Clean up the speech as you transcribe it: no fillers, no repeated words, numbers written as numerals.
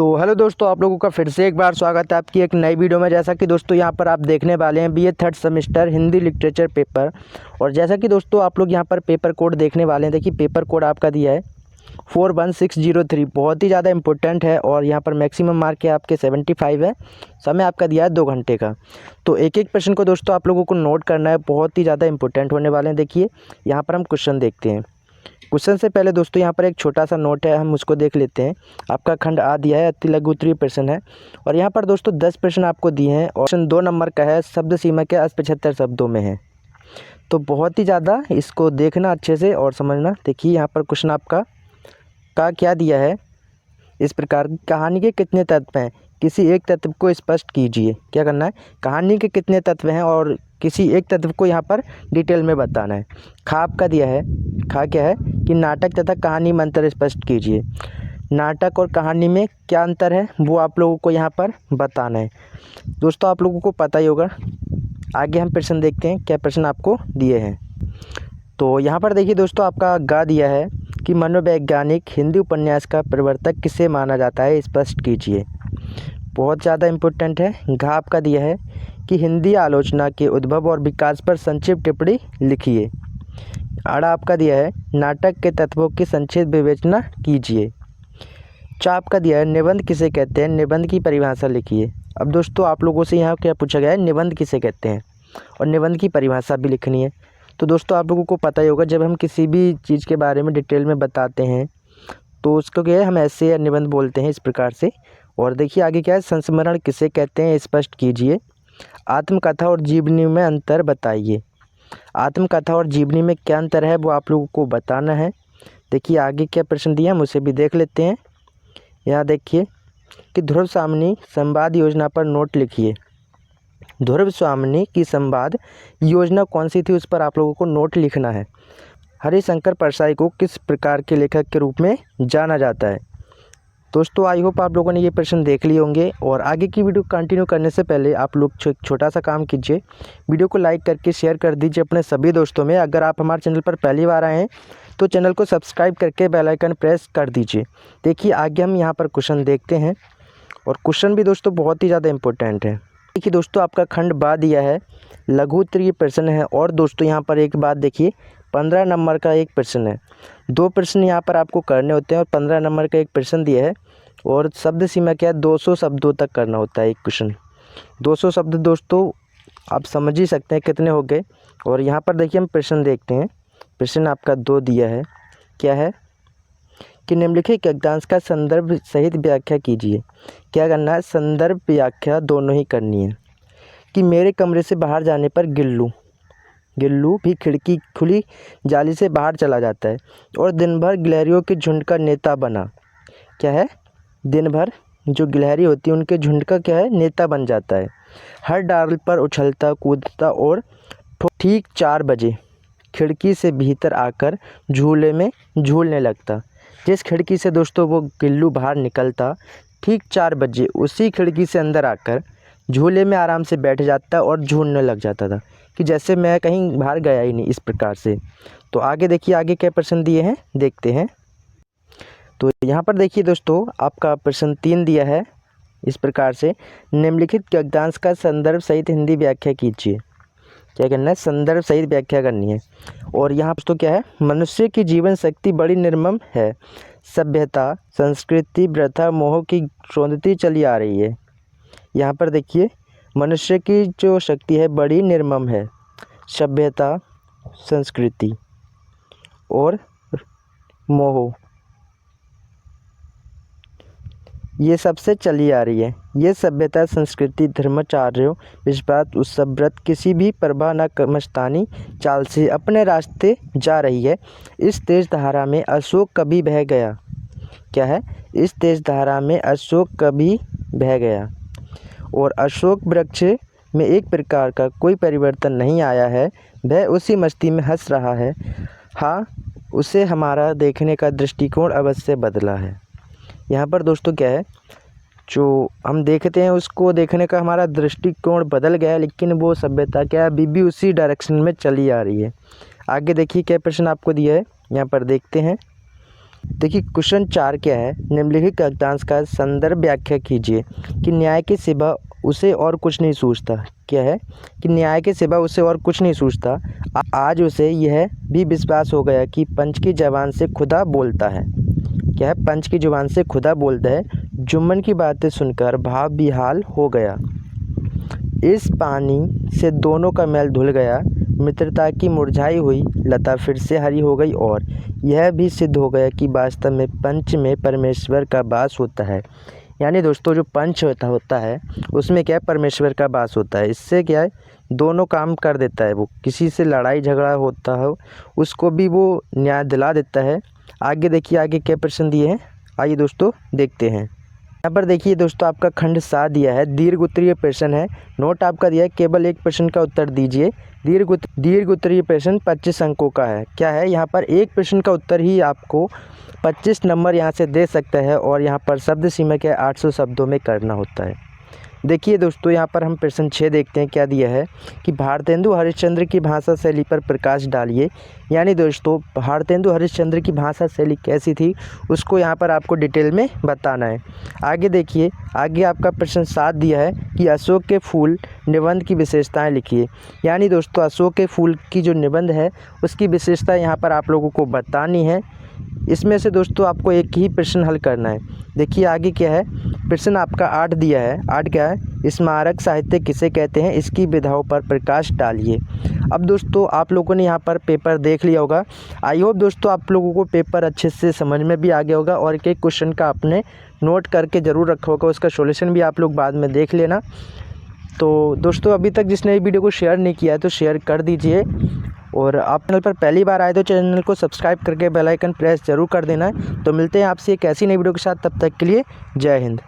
तो हेलो दोस्तों, आप लोगों का फिर से एक बार स्वागत है आपकी एक नई वीडियो में। जैसा कि दोस्तों यहाँ पर आप देखने वाले हैं BA third semester Hindi literature paper. और जैसा कि दोस्तों आप लोग यहाँ पर पेपर कोड देखने वाले हैं। देखिए पेपर कोड आपका दिया है 41603, बहुत ही ज़्यादा इंपॉर्टेंट है। और यहाँ पर मैक्सिमम मार्क है आपके 75 है। समय आपका दिया है 2 घंटे का। तो एक एक प्रश्न को दोस्तों आप लोगों को नोट करना है, बहुत ही ज़्यादा इंपॉर्टेंट होने वाले हैं। देखिए यहाँ पर हम क्वेश्चन देखते हैं। क्वेश्चन से पहले दोस्तों यहाँ पर एक छोटा सा नोट है, हम उसको देख लेते हैं। आपका खंड आ दिया है, अति लघु उत्तरीय प्रश्न है। और यहाँ पर दोस्तों 10 प्रश्न आपको दिए हैं। और प्रश्न 2 नंबर का है, शब्द सीमा के 75 शब्दों में है। तो बहुत ही ज़्यादा इसको देखना अच्छे से और समझना। देखिए यहाँ पर क्वेश्चन आपका क्या दिया है इस प्रकार। कहानी के कितने तत्व हैं, किसी एक तत्व को स्पष्ट कीजिए। क्या करना है, कहानी के कितने तत्व हैं और किसी एक तत्व को यहाँ पर डिटेल में बताना है। खा आपका दिया है, खा क्या है कि नाटक तथा कहानी में अंतर स्पष्ट कीजिए। नाटक और कहानी में क्या अंतर है वो आप लोगों को यहाँ पर बताना है। दोस्तों आप लोगों को पता ही होगा। आगे हम प्रश्न देखते हैं क्या प्रश्न आपको दिए हैं। तो यहाँ पर देखिए दोस्तों आपका गा दिया है कि मनोवैज्ञानिक हिंदी उपन्यास का प्रवर्तक किसे माना जाता है, स्पष्ट कीजिए। बहुत ज़्यादा इम्पोर्टेंट है। घा आपका दिया है कि हिंदी आलोचना के उद्भव और विकास पर संक्षिप्त टिप्पणी लिखिए। आड़ा आपका दिया है नाटक के तत्वों की संक्षिप्त विवेचना कीजिए। चा आपका दिया है निबंध किसे कहते हैं, निबंध की परिभाषा लिखिए। अब दोस्तों आप लोगों से यहाँ क्या पूछा गया है, निबंध किसे कहते हैं और निबंध की परिभाषा भी लिखनी है। तो दोस्तों आप लोगों को पता ही होगा, जब हम किसी भी चीज़ के बारे में डिटेल में बताते हैं तो उसको क्या है, हम ऐसे या निबंध बोलते हैं इस प्रकार से। और देखिए आगे क्या है, संस्मरण किसे कहते हैं, स्पष्ट कीजिए। आत्मकथा और जीवनी में अंतर बताइए। आत्मकथा और जीवनी में क्या अंतर है वो आप लोगों को बताना है। देखिए आगे क्या प्रश्न दिया हम उसे भी देख लेते हैं। यहाँ देखिए कि ध्रुव स्वामिनी संवाद योजना पर नोट लिखिए। ध्रुव स्वामिनी की संवाद योजना कौन सी थी उस पर आप लोगों को नोट लिखना है। हरिशंकर परसाई को किस प्रकार के लेखक के रूप में जाना जाता है। दोस्तों आई होप आप लोगों ने ये प्रश्न देख लिए होंगे। और आगे की वीडियो कंटिन्यू करने से पहले आप लोग छोटा सा काम कीजिए, वीडियो को लाइक करके शेयर कर दीजिए अपने सभी दोस्तों में। अगर आप हमारे चैनल पर पहली बार आए हैं तो चैनल को सब्सक्राइब करके बेल आइकन प्रेस कर दीजिए। देखिए आगे हम यहाँ पर क्वेश्चन देखते हैं। और क्वेश्चन भी दोस्तों बहुत ही ज़्यादा इंपॉर्टेंट है। देखिए दोस्तों आपका खंड बा दिया है, लघु उत्तरीय प्रश्न है। और दोस्तों यहाँ पर एक बात देखिए, 15 नंबर का एक प्रश्न है। 2 प्रश्न यहाँ पर आपको करने होते हैं और 15 नंबर का एक प्रश्न दिया है। और शब्द सीमा क्या है, 200 शब्दों तक करना होता है एक क्वेश्चन। 200 शब्द दोस्तों आप समझ ही सकते हैं कितने हो गए। और यहाँ पर देखिए हम प्रश्न देखते हैं। प्रश्न आपका 2 दिया है, क्या है कि निम्नलिखित वाक्यांश का संदर्भ सहित व्याख्या कीजिए। क्या करना है, संदर्भ व्याख्या दोनों ही करनी है। कि मेरे कमरे से बाहर जाने पर गिल्लू भी खिड़की खुली जाली से बाहर चला जाता है और दिन भर गिलहरियों के झुंड का नेता बना। क्या है, दिन भर जो गिलहरी होती है उनके झुंड का क्या है, नेता बन जाता है। हर डाल पर उछलता कूदता और ठीक 4 बजे खिड़की से भीतर आकर झूले में झूलने लगता। जिस खिड़की से दोस्तों वो गिल्लू बाहर निकलता, ठीक 4 बजे उसी खिड़की से अंदर आकर झूले में आराम से बैठ जाता और झूलने लग जाता था, कि जैसे मैं कहीं बाहर गया ही नहीं, इस प्रकार से। तो आगे देखिए आगे क्या प्रश्न दिए हैं देखते हैं। तो यहाँ पर देखिए दोस्तों आपका प्रश्न 3 दिया है इस प्रकार से, निम्नलिखित वाक्यांश का संदर्भ सहित हिंदी व्याख्या कीजिए। क्या करना है, संदर्भ सहित व्याख्या करनी है। और यहाँ दोस्तों क्या है, मनुष्य की जीवन शक्ति बड़ी निर्मम है। सभ्यता संस्कृति प्रथा मोह की रोंदती चली आ रही है। यहाँ पर देखिए मनुष्य की जो शक्ति है बड़ी निर्मम है। सभ्यता संस्कृति और मोह ये सबसे चली आ रही है। ये सभ्यता संस्कृति धर्माचार्यों विश्वास उत्सव व्रत किसी भी परवाह न मस्तानी चाल से अपने रास्ते जा रही है। इस तेज धारा में अशोक कभी बह गया। क्या है, इस तेज धारा में अशोक कभी बह गया। और अशोक वृक्ष में एक प्रकार का कोई परिवर्तन नहीं आया है, वह उसी मस्ती में हंस रहा है। हाँ, उसे हमारा देखने का दृष्टिकोण अवश्य बदला है। यहाँ पर दोस्तों क्या है, जो हम देखते हैं उसको देखने का हमारा दृष्टिकोण बदल गया है, लेकिन वो सभ्यता क्या है अभी भी उसी डायरेक्शन में चली आ रही है। आगे देखिए क्या प्रश्न आपको दिया है, यहाँ पर देखते हैं। देखिए क्वेश्चन 4 क्या है, निम्नलिखित वाक्यांश का संदर्भ व्याख्या कीजिए कि न्याय के सिवा उसे और कुछ नहीं सूझता। क्या है कि न्याय के सिवा उसे और कुछ नहीं सूझता। आज उसे यह भी विश्वास हो गया कि पंच की ज़बान से खुदा बोलता है। क्या है, पंच की ज़ुबान से खुदा बोलता है। जुम्मन की बातें सुनकर भाव बेहाल हो गया। इस पानी से दोनों का मैल धुल गया। मित्रता की मुरझाई हुई लता फिर से हरी हो गई और यह भी सिद्ध हो गया कि वास्तव में पंच में परमेश्वर का वास होता है। यानी दोस्तों जो पंच होता है उसमें क्या है, परमेश्वर का वास होता है। इससे क्या है, दोनों काम कर देता है। वो किसी से लड़ाई झगड़ा होता हो उसको भी वो न्याय दिला देता है। आगे देखिए, आगे क्या प्रश्न दिए हैं, आइए दोस्तों देखते हैं। यहाँ पर देखिए दोस्तों आपका खंड 7 दिया है, दीर्घ उत्तरीय प्रश्न है। नोट आपका दिया है, केवल एक प्रश्न का उत्तर दीजिए। दीर्घ उत्तरीय प्रश्न 25 अंकों का है। क्या है, यहाँ पर एक प्रश्न का उत्तर ही आपको 25 नंबर यहाँ से दे सकता है और यहाँ पर शब्द सीमा क्या 800 शब्दों में करना होता है। देखिए दोस्तों यहाँ पर हम प्रश्न 6 देखते हैं। क्या दिया है कि भारतेंदु हरिश्चंद्र की भाषा शैली पर प्रकाश डालिए। यानी दोस्तों भारतेंदु हरिश्चंद्र की भाषा शैली कैसी थी उसको यहाँ पर आपको डिटेल में बताना है। आगे देखिए, आगे आपका प्रश्न 7 दिया है कि अशोक के फूल निबंध की विशेषताएं लिखिए। यानी दोस्तों अशोक के फूल की जो निबंध है उसकी विशेषता यहाँ पर आप लोगों को बतानी है। इसमें से दोस्तों आपको एक ही प्रश्न हल करना है। देखिए आगे क्या है, प्रश्न आपका 8 दिया है। 8 क्या है, स्मारक साहित्य किसे कहते हैं, इसकी विधाओं पर प्रकाश डालिए। अब दोस्तों आप लोगों ने यहाँ पर पेपर देख लिया होगा। आई होप दोस्तों आप लोगों को पेपर अच्छे से समझ में भी आ गया होगा और एक एक क्वेश्चन का आपने नोट करके ज़रूर रखा होगा। उसका सॉल्यूशन भी आप लोग बाद में देख लेना। तो दोस्तों अभी तक जिसने वीडियो को शेयर नहीं किया है तो शेयर कर दीजिए और आप चैनल पर पहली बार आए तो चैनल को सब्सक्राइब करके बेल आइकन प्रेस ज़रूर कर देना है। तो मिलते हैं आपसे एक ऐसी नई वीडियो के साथ, तब तक के लिए जय हिंद।